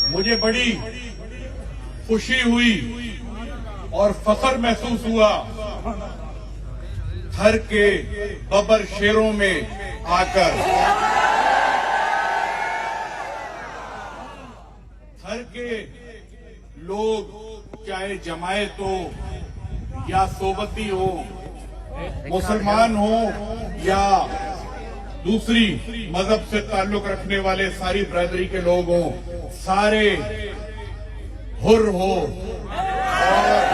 मुझे बड़ी खुशी हुई और फख्र महसूस हुआ थर के बबर शेरों में आकर। थर के लोग चाहे जमायत हो या सोबती हो, मुसलमान हो या दूसरी मजहब से ताल्लुक रखने वाले सारी बरादरी के लोग हों, सारे हुर्र हो और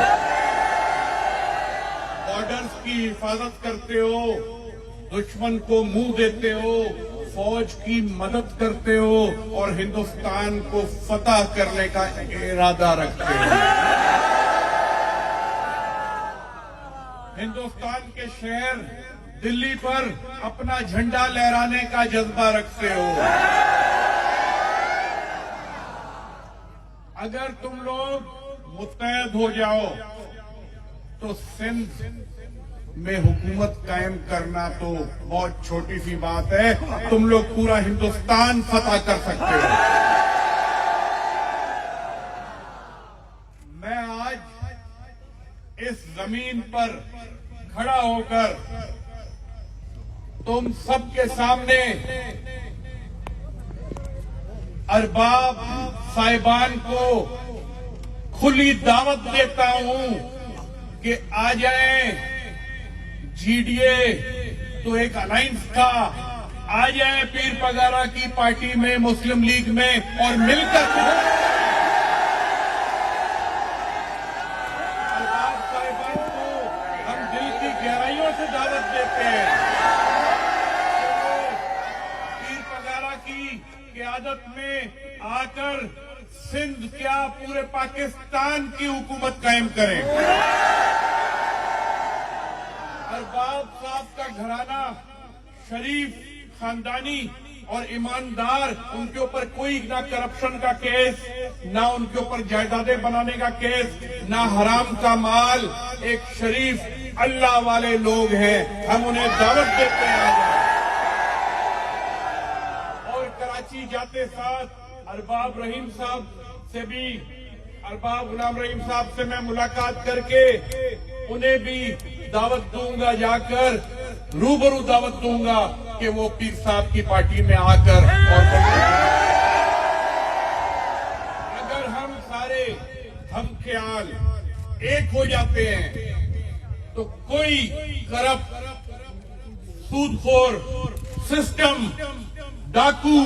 बॉर्डर्स की हिफाजत करते हो, दुश्मन को मुंह देते हो, फौज की मदद करते हो और हिंदुस्तान को फतह करने का इरादा रखते हो। हिंदुस्तान के शहर दिल्ली पर अपना झंडा लहराने का जज्बा रखते हो। अगर तुम लोग मुत्तहद हो जाओ तो सिंध में हुकूमत कायम करना तो बहुत छोटी सी बात है, तुम लोग पूरा हिंदुस्तान फतह कर सकते हो। मैं आज इस जमीन पर खड़ा होकर तुम सबके सामने अरबाब साहिबान को खुली दावत देता हूं कि आ जाएं। जीडीए तो एक अलायंस था, आ जाए पीर पगारा की पार्टी में, मुस्लिम लीग में और मिलकर अरबाब साहिबान को हम दिल की गहराइयों से दावत देते हैं। पीर पगारा की क़यादत में आकर सिंध क्या पूरे पाकिस्तान की हुकूमत कायम करें। अरबाब साहब का घराना शरीफ, खानदानी और ईमानदार, उनके ऊपर कोई ना करप्शन का केस, ना उनके ऊपर जायदादें बनाने का केस, ना हराम का माल, एक शरीफ अल्लाह वाले लोग हैं। हम उन्हें दावत देते हैं और कराची जाते साथ अरबाब रहीम साहब से भी, अरबाब गुलाम रहीम साहब से मैं मुलाकात करके उन्हें भी दावत दूंगा, जाकर रूबरू दावत दूंगा कि वो पीर साहब की पार्टी में आकर, और अगर हम सारे हम ख्याल एक हो जाते हैं तो कोई करप्ट, सूदखोर, सिस्टम, डाकू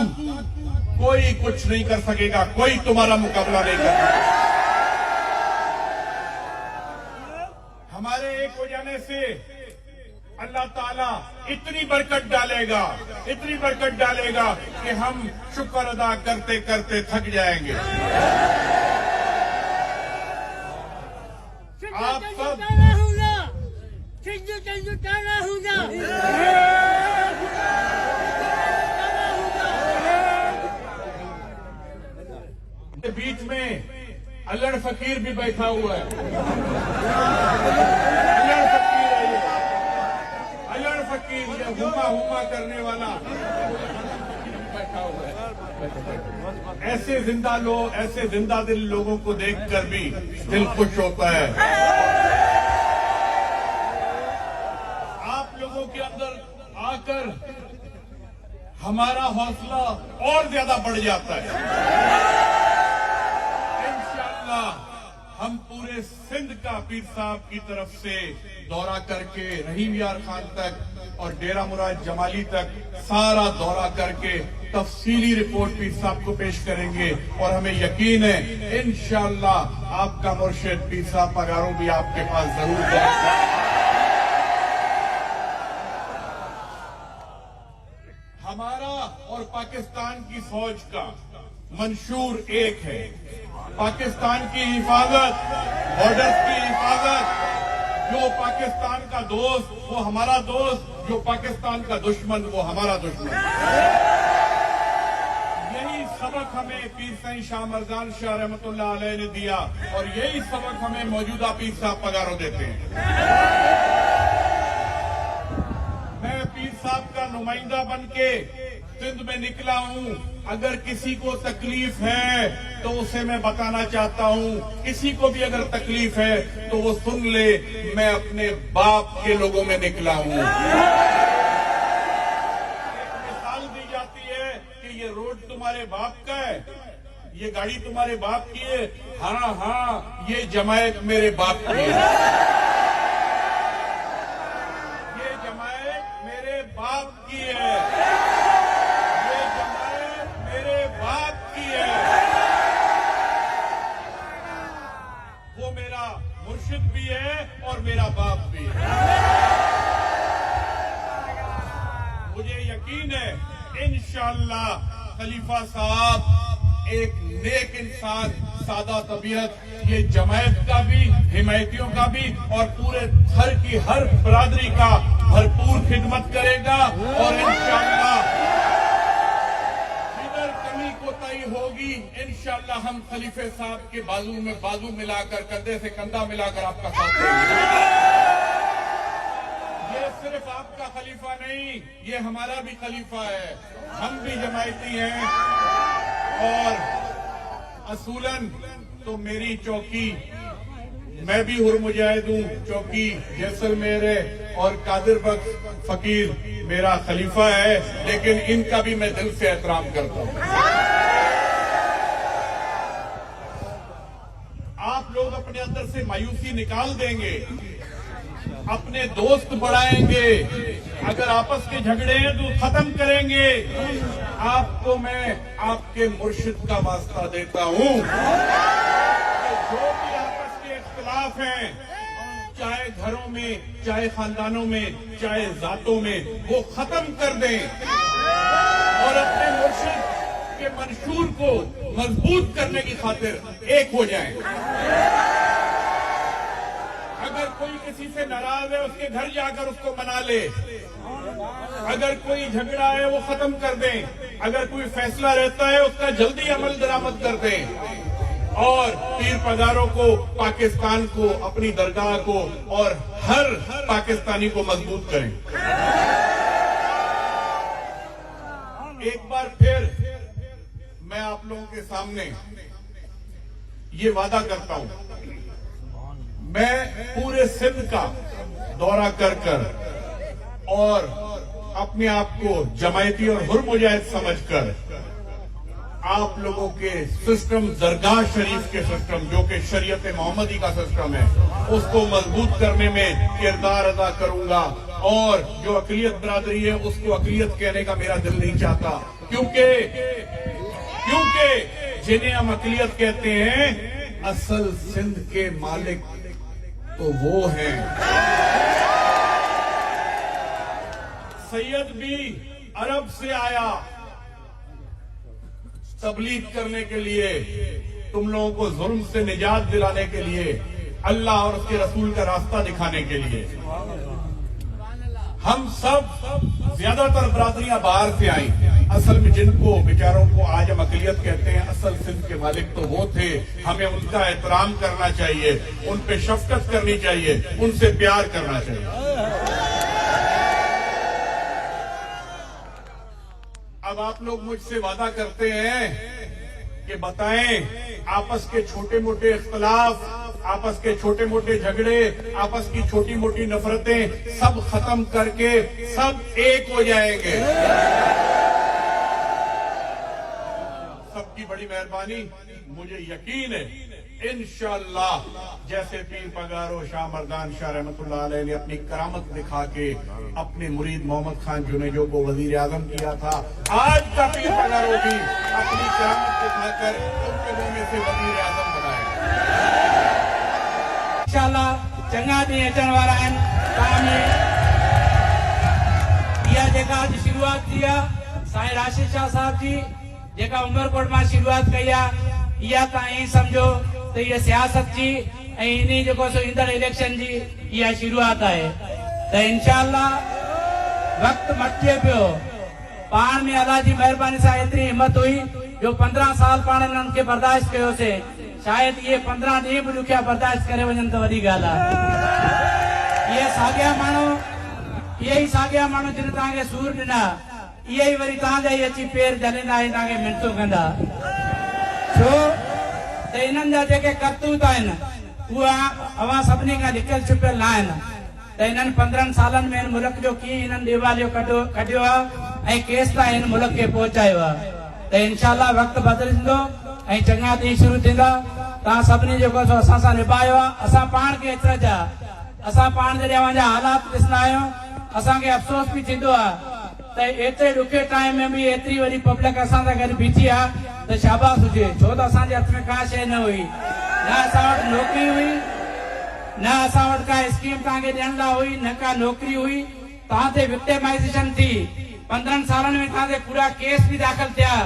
कोई कुछ नहीं कर सकेगा, कोई तुम्हारा मुकाबला नहीं कर सकेगा। हमारे एक हो जाने से अल्लाह ताला इतनी बरकत डालेगा, इतनी बरकत डालेगा कि हम शुक्र अदा करते करते थक जाएंगे। आप सब बीच में अल्लड़ फकीर भी बैठा हुआ है। अल्लड़ फकीर है ये, अल्लड़ फकीर, ये हुमा हुमा करने वाला बैठा हुआ है। ऐसे जिंदा लोग, ऐसे जिंदा दिल लोगों को देखकर भी दिल खुश होता है। आप लोगों के अंदर आकर हमारा हौसला और ज्यादा बढ़ जाता है। हम पूरे सिंध का पीर साहब की तरफ से दौरा करके रहीम यार खान तक और डेरा मुराद जमाली तक सारा दौरा करके तफसीली रिपोर्ट पीर साहब को पेश करेंगे और हमें यकीन है इंशाअल्लाह आपका मुर्शिद पीर साहब पगारों भी आपके पास जरूर जाएगा। हमारा और पाकिस्तान की फौज का मंशूर एक है, पाकिस्तान की हिफाजत, बॉर्डर्स की हिफाजत। जो पाकिस्तान का दोस्त वो हमारा दोस्त, जो पाकिस्तान का दुश्मन वो हमारा दुश्मन। यही सबक हमें पीर सईं शाह मर्दान शाह रहमतुल्लाह अलैह ने दिया और यही सबक हमें मौजूदा पीर साहब पगारों देते हैं। मैं पीर साहब का नुमाइंदा बन के सिंध में निकला हूं। अगर किसी को तकलीफ है तो उसे मैं बताना चाहता हूं, किसी को भी अगर तकलीफ है तो वो सुन ले, मैं अपने बाप के लोगों में निकला हूं। एक मिसाल दी जाती है कि ये रोड तुम्हारे बाप का है, ये गाड़ी तुम्हारे बाप की है। हाँ हाँ, ये जमायत मेरे बाप की है, ये जमायत मेरे बाप की है, ये जमायत मेरे बाप की है। वो मेरा मुर्शिद भी है और मेरा बाप भी है। मुझे यकीन है इंशाअल्लाह खलीफा साहब एक नेक इंसान, सादा तबीयत, ये जमायत का भी, हिमायतियों का भी और पूरे घर की हर बरादरी का भरपूर खिदमत करेगा। और इंशाअल्लाह जिधर कमी कोताही होगी इंशाअल्लाह हम खलीफे साहब के बाजू में बाजू मिलाकर, कंधे से कंधा मिलाकर आपका साथ देंगे। ये सिर्फ आपका खलीफा नहीं, ये हमारा भी खलीफा है, हम भी जमायती हैं। और असूलन तो मेरी चौकी, मैं भी हुर मुजाहिद हूं, चौकी जैसलमेर है और कादिर बख्श फकीर मेरा खलीफा है, लेकिन इनका भी मैं दिल से एहतराम करता हूं। आप लोग अपने अंदर से मायूसी निकाल देंगे, अपने दोस्त बढ़ाएंगे, अगर आपस के झगड़े हैं तो खत्म करेंगे। आपको मैं आपके मुर्शिद का वास्ता देता हूं कि जो भी आपस के इख्तिलाफ हैं, चाहे घरों में, चाहे खानदानों में, चाहे जातों में, वो खत्म कर दें और अपने मुर्शिद के मंशूर को मजबूत करने की खातिर एक हो जाएं। अगर कोई किसी से नाराज है उसके घर जाकर उसको मना ले, अगर कोई झगड़ा है वो खत्म कर दें, अगर कोई फैसला रहता है उसका जल्दी अमल दरामद कर दें और पीर पगारों को, पाकिस्तान को, अपनी दरगाह को और हर पाकिस्तानी को मजबूत करें। एक बार फिर मैं आप लोगों के सामने ये वादा करता हूं, मैं पूरे सिंध का दौरा कर कर और अपने आप को जमायती और हुर मुजाहिद समझकर आप लोगों के सिस्टम, दरगाह शरीफ के सिस्टम जो कि शरीयत मोहम्मदी का सिस्टम है, उसको मजबूत करने में किरदार अदा करूंगा। और जो अकलियत बरादरी है उसको अकलियत कहने का मेरा दिल नहीं चाहता, क्योंकि जिन्हें हम अकलियत कहते हैं असल सिंध के मालिक तो वो हैं। सैयद भी अरब से आया तबलीग करने के लिए, तुम लोगों को जुल्म से निजात दिलाने के लिए, अल्लाह और उसके रसूल का रास्ता दिखाने के लिए। हम सब ज्यादातर बरादरियां बाहर से आई, असल में जिनको बेचारों को आज हम अकलियत कहते हैं, असल सिंध के मालिक तो वो थे। हमें उनका एहतराम करना चाहिए, उन पे शफकत करनी चाहिए, उनसे प्यार करना चाहिए। अब आप लोग मुझसे वादा करते हैं कि बताएं आपस के छोटे मोटे इख्तलाफ, आपस के छोटे मोटे झगड़े, आपस की छोटी मोटी नफरतें सब खत्म करके सब एक हो जाएंगे। सबकी बड़ी मेहरबानी, मुझे यकीन है इंशाअल्लाह जैसे पीर पगारो शाह मर्दान शाह रहमतुल्लाह अलैह ने अपनी करामत दिखा के अपने मुरीद मोहम्मद खान जुनेजो को वजीर आजम किया था, आज का पीर पगारो भी अपनी करामत दिखाकर उनके मुंह में से वजीर आजम बनाएगा। इंशाअल्लाह चंगा ॾींहं अचण वारा आहिनि। तव्हां इहा जेका अॼु शुरूआत थी आहे साईं राशिद शाह साहब जी जेका उमरकोट मां शुरूआत कई आहे, इहा तव्हां ईअं सम्झो त इहा सियासत जी ऐं इन जेको सो ईंदड़ इलेक्शन जी इहा शुरूआत आहे। त इंशाअल्लाह वक़्तु मटिजे पियो, पाण में अल्लाह जी महिरबानी सां एतिरी हिमत हुई जो 15 साल पाण इन्हनि खे बर्दाश्त कयोसीं, शायद ये 15 ॾींहं भी ॾुखिया बर्दाश्त करे वञनि त वॾी ॻाल्हि आहे। इहे साॻिया माण्हू जिन तव्हांखे सूर ॾिना, इहे ई वरी तव्हांजा ई अची पेर जलींदा ऐं तव्हांखे मिनतूं कंदा छो त इन्हनि जा जेके करतूत आहिनि उहा अवां सभिनी खां लिकियल छुपियल न आहिनि त इन्हनि 15 सालनि में हिन मुल्क जो कीअं इन्हनि दिवालियो कढियो आहे ऐं केस ताईं हिन मुल्क खे पहुचायो आहे त इंशाअल्लाह वक़्तु बदिलजंदो ऐं चङा ॾींहं शुरू थींदा तव्हां सभिनी जेको असां सां निभायो आहे असां पाण खे एतिरा जा असां पाण जॾहिं अवां जा हालात ॾिसंदा आहियूं असांखे अफ़सोस बि थींदो आहे त एतिरे ॾुखे टाइम में बि एतिरी वॾी पब्लिक असां सां गॾु बीठी आहे त शाबाश हुजे छो त असांजे हथ में का शइ न हुई न असां वटि नौकिरी हुई न असां वटि का स्कीम तव्हांखे ॾियण लाइ हुई न का नौकिरी हुई तव्हां ते विक्टिमाइज़ेशन थी 15 सालनि में तव्हां ते पूरा केस बि दाख़िल थिया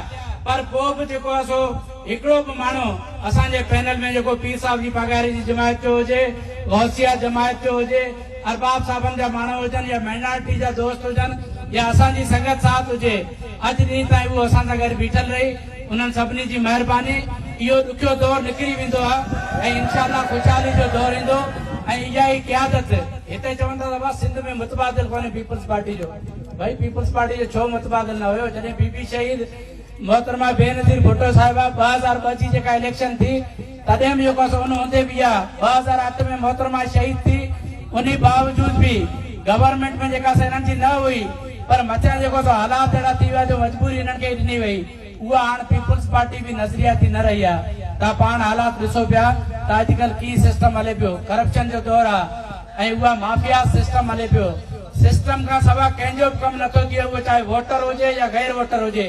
पर पोइ बि जेको आहे सो हिकिड़ो बि माण्हू असांजे पैनल में जेको पीर साहिब जी पघारी जी जमायत जो हुजे गौसिया जमायत जो हुजे अरबाब साहबनि जा माण्हू हुजनि या माइनॉरिटी जा दोस्त हुजनि या असांजी संगत साथ हुजे अॼु ॾींहं ताईं उहो असां सां गॾु बीठल रही उन्हनि सभिनी जी महिरबानी इहो ॾुखियो दौर निकिरी वेंदो आहे ऐं इंशाअल्लाह ख़ुशहाली जो दौर ईंदो ऐं इहा ई क़यादत हिते चवंदा त बसि सिंध में मुतबादिल कोन्हे पीपल्स पार्टी जो भाई पीपल्स पार्टी जो छो मुतबादिल न हुयो जॾहिं बीबी शहीद मोहतरमा बेनज़ीर भुट्टो साहिबा 2002 जी जेका इलेक्शन थी तॾहिं बि जेको उन हूंदे बि आहे 2008 में मोहतरमा शहीद थी उन बावजूद बि गवर्नमेंट में जेका हिननि जी न हुई पर मथियां जेको हालात अहिड़ा थी विया जो मजबूरी हिननि खे ॾिनी वई उहा हाणे पीपल्स पार्टी बि नज़रियाती न रही आहे तव्हां पाण हालात ॾिसो पिया त अॼुकल्ह की सिस्टम हले पियो करप्शन जो दौर आहे ऐं उहा माफिया सिस्टम हले पियो सिस्टम खां सवाइ कंहिंजो बि कमु नथो थिए उहो चाहे वोटर हुजे या गैर वोटर हुजे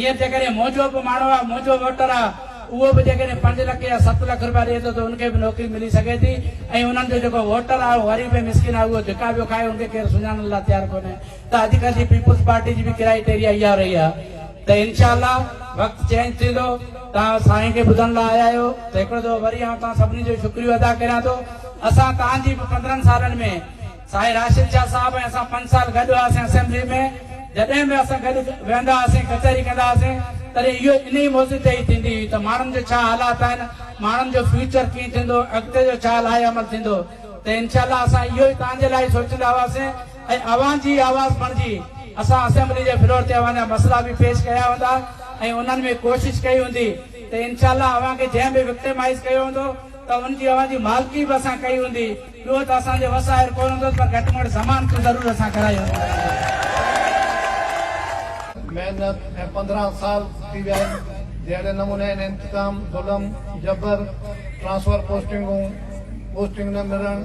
ईअं जेकॾहिं मुंहिंजो बि माण्हू आहे मुंहिंजो वोटर आहे उहो बि जेकॾहिं 5 लाख या 7 लाख रुपया ॾिए थो त उनखे बि नौकिरी मिली सघे थी ऐं उन्हनि जो जेको वोटर आहे गरीब मिस्किन आहे उहो धिका पियो खाए उनखे केरु सुञाणण लाइ तयारु कोन्हे त अॼुकल्ह जी पीपल्स पार्टी जी बि क्राइटेरिया इहा रही आहे त इंशाअल्लाह वक़्तु चेंज थींदो तव्हां साईं खे ॿुधण लाइ आया आहियो त हिकिड़ो दफ़ो वरी तव्हां सभिनी जो शुक्रियो अदा करियां थो असां तव्हांजी 15 सालनि में साईं राशिद शाह साहिब ऐं असां 5 साल गॾु हुआसीं असेंबली में जॾहिं बि असां गॾु वेंदा हुआसीं कचहरी कंदा हुआसीं तॾहिं इहो इन ई मौज़ूअ ते ई थींदी हुई त माण्हुनि जो छा हालात आहिनि माण्हुनि जो फ्यूचर कीअं थींदो अॻिते जो छा लाहे अमल थींदो त इनशाअल्लाह असां इहो ई तव्हांजे लाइ सोचींदा हुआसीं ऐं अवां जी आवाज़ बणिजी असां असेंबली जे फ्लोर ते अवां जा मसइला बि पेश कया हूंदा ऐं उन्हनि में कोशिशि कई हूंदी त इनशाअल्लाह अवां खे जंहिं बि विक्टिमाइज़ कयो हूंदो त उनजी अवां जी मालिकी बि असां कई हूंदी ॿियो त असांजे वसाइल कोन हूंदो पर घटि में घटि ज़मानत ज़रूरु असां कराई हूंदी मेहनत ऐं 15 साल थी विया आहिनि जहिड़े नमूने इंतकाम ज़ुल्म जबर ट्रांसफर पोस्टिंग न मिलण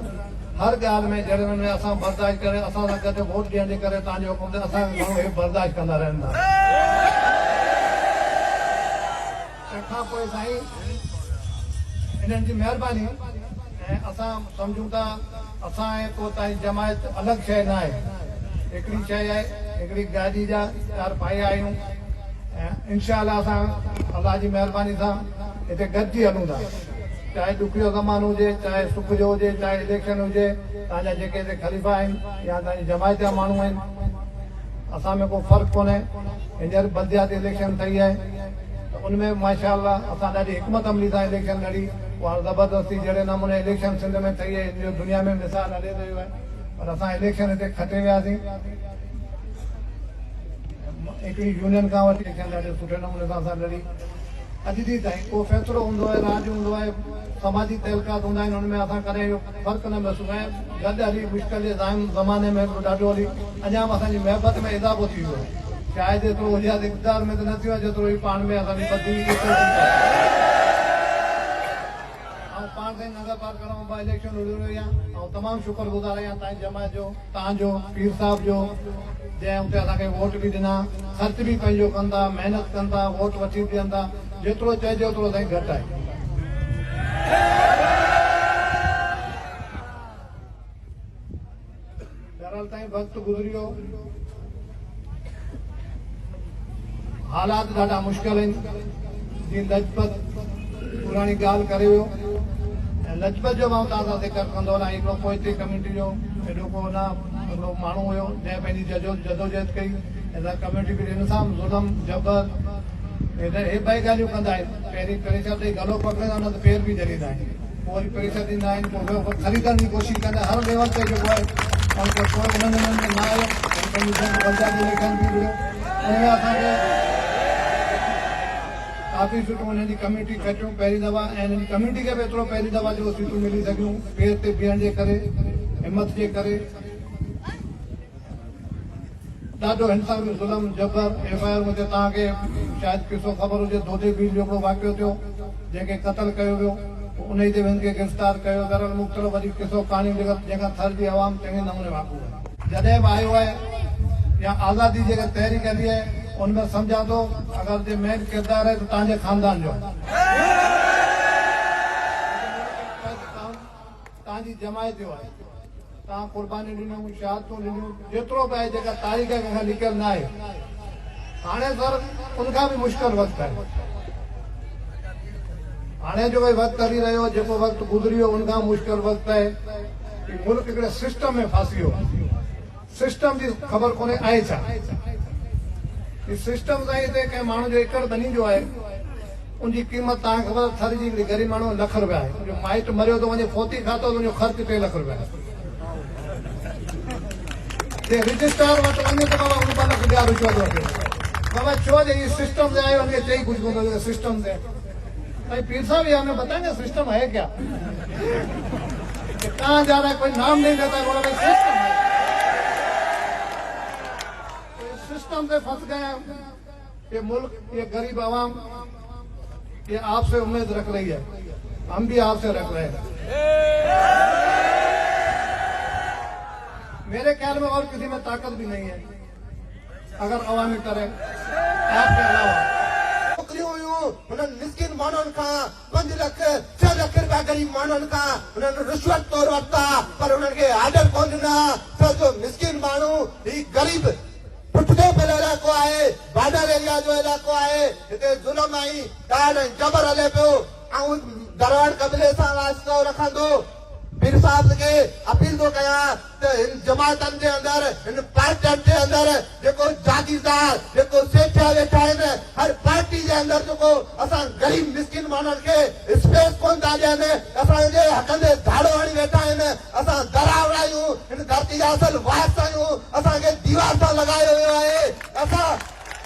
हर ॻाल्हि में जहिड़े नमूने असां बर्दाश्त करे असां सां गॾु वोट ॾियण जे करे तव्हांजो हुकुम ते असां माण्हू बर्दाश्त कंदा रहंदा तंहिंखां पोइ साईं इन्हनि जी महिरबानी ऐं असां सम्झूं था असां ऐं को तव्हांजी जमायत अलॻि शइ न आहे हिकिड़ी शइ आहे हिकिड़ी गाॾी जा 4 पाया आहियूं ऐं इनशाअल्लाह असां अलाह जी महिरबानी सां हिते गॾिजी हलूं था चाहे ॾुखियो ज़मानो हुजे चाहे सुख जो हुजे चाहे इलेक्शन हुजे तव्हांजा जेके हिते ख़लीफ़ा आहिनि या तव्हांजी जमायत जा माण्हू आहिनि असां में को फ़र्क़ु कोन्हे हींअर बल्दियाती इलेक्शन ठही आहे त उनमें माशाअल्लाह असां ॾाढी हिकमत अमली सां इलेक्शन लड़ी उहा ज़बरदस्ती जहिड़े नमूने इलेक्शन सिंध में ठही आहे इन जो दुनिया में मिसाल हले रहियो आहे पर असां इलेक्शन हिते खटे वियासीं हिकिड़ी यूनियन खां वठी इलेक्शन ॾाढे सुठे नमूने सां असां लड़ी अॼु ॾींहं ताईं को फ़ैसिलो हूंदो आहे राज हूंदो आहे समाजी तहलकात हूंदा आहिनि हुनमें असां कॾहिं इहो फ़र्क़ु न महसूसु आहे गॾु हली मुश्किल जे ज़माने में ॾाढो हली अञा असांजी महबत में इज़ाफ़ो थी वियो चाहे जेतिरो हुजे इक़्तिदार में त न थियो आहे जेतिरो ई पाण में असांजी बदी पाण सां नगर पार करणु ॿ इलेक्शन लड़ियो या ऐं तमामु शुक्रगुज़ार आहियां तव्हांजी जमायत जो तव्हांजो पीर साहिब जो जंहिं हुते असांखे वोट बि ॾिना ख़र्च बि पंहिंजो कनि था महिनत कनि था वोट वठी ॾियनि था जेतिरो चइजे ओतिरो साईं घटि आहे बहरहाल ताईं वक़्तु गुज़रियो हालात ॾाढा मुश्किल आहिनि जीअं लजपत पुराणी ॻाल्हि करे वियो ऐं लजपत जो मां तव्हां सां ज़िक्र कंदो न हिकिड़ो पोइट्री कम्यूनिटी जो हेॾो को न हिकिड़ो माण्हू हुयो जंहिं पंहिंजी जदोजहद कई ऐं कम्यूनिटी बि इंसाम ज़ुल्म जबर हे ॿई ॻाल्हियूं कंदा आहिनि पहिरीं परिषद ॾेई गलो पकड़ंदा आहिनि त पेर बि जलींदा आहिनि पोइ वरी परिषद ॾींदा आहिनि पोइ ख़रीदण जी कोशिशि कंदा हर लेवल ते जेको आहे ऐं पोइ उन्हनि में न आयो पंहिंजी इलेक्शन बि वियो उनमें असांखे काफ़ी सुठो हुनजी कम्यूनिटी खटियूं पहिरीं दफ़ा ऐं हिनजी कम्यूनिटी खे बि एतिरो पहिरीं दफ़ा जो सीटूं मिली सघियूं पेर ते बीहण जे करे हिमत जे करे ॾाढो इंसानी ज़ुल्म जबर FIR हुजे तव्हांखे शायदि किसो ख़बर हुजे दोदे बील जो हिकिड़ो वाक़ियो थियो जंहिंखे क़तल कयो वियो उन ते हिन खे गिरफ़्तार कयो दरअल मुख़्तलिफ़ वरी किसो कहाणी जंहिंखां थर जी आवाम चङे नमूने वाक़ुफ़ आहे जॾहिं बि आयो आहे या आज़ादी जेका तहरीक हली आहे उनमें सम्झां थो अगरि जे मेन किरदार आहे त तव्हांजे ख़ानदान जो तव्हांजी जमायत जो आहे तव्हां क़ुर्बानी ॾिनियूं शहादतूं ॾिनियूं जेतिरो बि आहे जेका तारीख़ खां लिकियल न आहे हाणे सर उनखां बि मुश्किल वक़्तु आहे हाणे जो वक़्तु हली रहियो जेको वक़्तु गुज़री वियो उनखां मुश्किल वक़्तु आहे कि मुल्क हिकिड़े सिस्टम में फासी वियो सिस्टम जी ख़बर कोन्हे आहे छा सिस्टम सां हिते कंहिं माण्हू जो एकड़ बनी जो आहे उनजी क़ीमत तव्हांखे ख़बर थर जी हिकिड़ी ग़रीब माण्हू ₹1 लाख आहे मुंहिंजो माइट मरियो थो वञे फोती खातो त उनजो ख़र्चु ₹3 लाख आहे रजिस्ट्रार वटि वञे त बाबा उन लाख ॿिया रुपया थो वठे बाबा छो जे इस सिस्टम से आयो उनखे चई कुछ कोन थो सिस्टम से भाई पीर साहब ये हमें बताएंगे सिस्टम है क्या कहाँ जा रहा है कोई नाम नहीं देता बोला भाई सिस्टम है सिस्टम से फंस गए ये मुल्क ये गरीब आवाम ये आपसे उम्मीद रख रही है हम भी आपसे रख रहे हैं मेरे ख्याल में और किसी में ताकत भी नहीं है अगर अवामी करे आपके अलावा नौकरियूं हुयूं हुननि मिस्किन माण्हुनि खां 5 लाख 6 लाख रुपया गरीब माण्हुनि खां हुननि रिश्वत तौर वरिता पर हुननि खे ऑर्डर कोन ॾिना छो जो मिस्किन माण्हू ही गरीब पुठिते पियल इलाइक़ो आहे बॉर्डर एरिया जो इलाइक़ो आहे हिते ज़ुल्म ऐं ॾाढ ऐं जबर हले पियो ऐं दरवाड़ कबिले सां वास्तो रखंदो पीर साहब खे अपील थो कयां त हिन जमातनि जे अंदरि हिन पार्टियुनि जे अंदरि जेको जागीरदार जेको सेठिया वेठा आहिनि हर पार्टी जे अंदरि जेको असां गरीब मिस्किन माण्हुनि खे स्पेस कोन था ॾियनि असांजे हक़नि ते धाड़ो हणी वेठा आहिनि असां दरावड़ आहियूं हिन धरती जा असल वारिस आहियूं असांखे दीवार सां लॻायो वियो आहे असां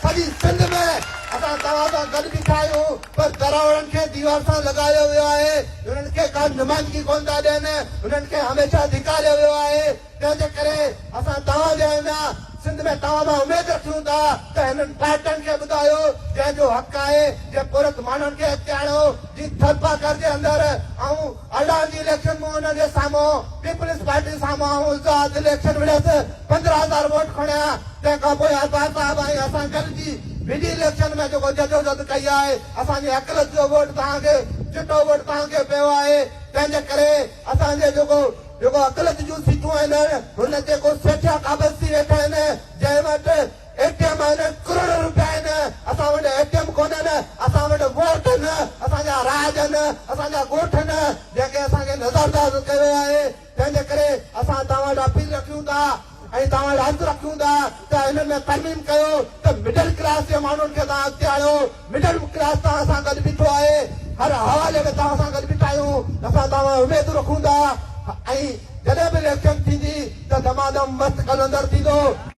सॼी सिंध में असां तव्हां सां गॾु बीठा आहियूं पर दरावड़नि खे दीवार सां लॻायो वियो आहे हुननि खे का नुमाइंदगी कोन था ॾियनि हुननि खे हमेशह धिकारियो वियो आहे तंहिंजे करे असां तव्हांजे अञा सिंध में तव्हां मां उमेद रखूं था त हिननि पार्टियुनि खे ॿुधायो जंहिंजो हक़ आहे जे पुरत माण्हुनि खे अॻियाणो जी थरपाकर जे अंदरि ऐं अडान जी इलेक्शन में हुनजे साम्हूं पीपल्स पार्टी साम्हूं आज़ाद इलेक्शन विढ़ियसि 15,000 वोट खणिया तंहिंखां पोइ अरबाज़ साहिब ऐं असां गॾिजी ॿिनी इलेक्शन में जेको जदोजहद कई आहे असांजे अक़लत जो वोट तव्हांखे चिटो वोट तव्हांखे पियो आहे तंहिंजे करे असांजे जेको अक़लत जूं सीटूं आहिनि हुन जेको सेठिया काबज़ थी वेठा आहिनि जंहिं वटि ATM आहिनि करोड़ रुपया आहिनि असां वटि ATM कोन्हनि असां वटि वोट आहिनि असांजा राज आहिनि असांजा ॻोठ आहिनि जंहिंखे असांखे नज़रअंदाज़ कयो आहे तंहिंजे करे असां तव्हां वटि अपील रखूं था ऐं तव्हां वटि अर्ज़ु रखूं था त हिननि में तरमीम कयो त मिडल क्लास जे माण्हुनि खे तव्हां अॻिते आणियो मिडल क्लास तव्हां सां गॾु बीठो आहे हर हवाले में तव्हां सां गॾु बीठा आहियूं असां तव्हां उमेद रखूं था ऐं जॾहिं बि इलेक्शन थींदी त दमादम मस्त कलंदर थींदो